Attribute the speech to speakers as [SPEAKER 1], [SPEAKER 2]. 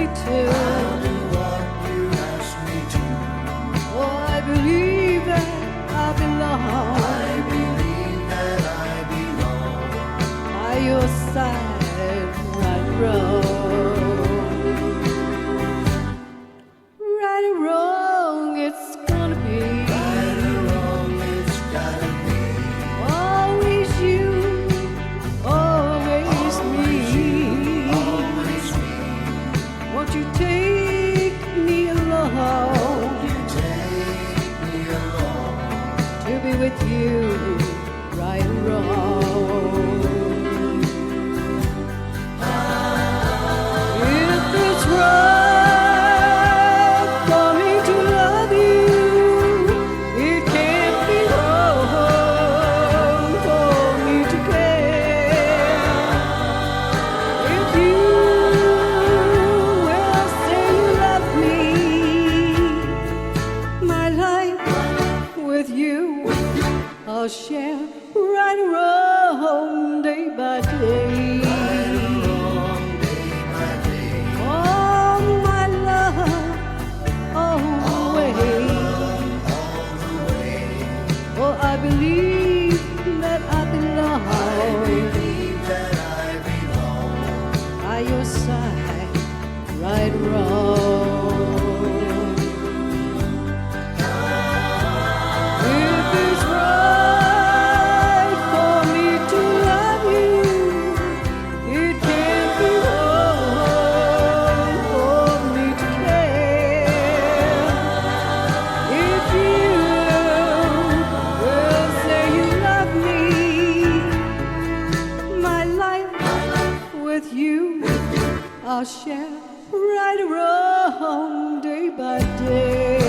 [SPEAKER 1] me to.
[SPEAKER 2] I'll do what you ask me to.
[SPEAKER 1] Oh, I believe that I belong.
[SPEAKER 2] I believe that I belong
[SPEAKER 1] By your side, right or wrong. Right or wrong, it's gonna be.
[SPEAKER 2] right or wrong. It's gotta be
[SPEAKER 1] Always you, always me.
[SPEAKER 2] always me.
[SPEAKER 1] Won't you take me along
[SPEAKER 2] You take me along.
[SPEAKER 1] to be with you, right or wrong? If it's right for me to love you, it can't be wrong for me to care. If you will say you love me, my life with you I'll share, right or wrong, day by day. Oh, my love, all the way. Oh, I believe that I belong.
[SPEAKER 2] Believe that I belong.
[SPEAKER 1] By your side, right or wrong. If it's right for me to love you, it can't be wrong for me to care. If you will say you love me, my life with you I'll share, right or wrong, day by day.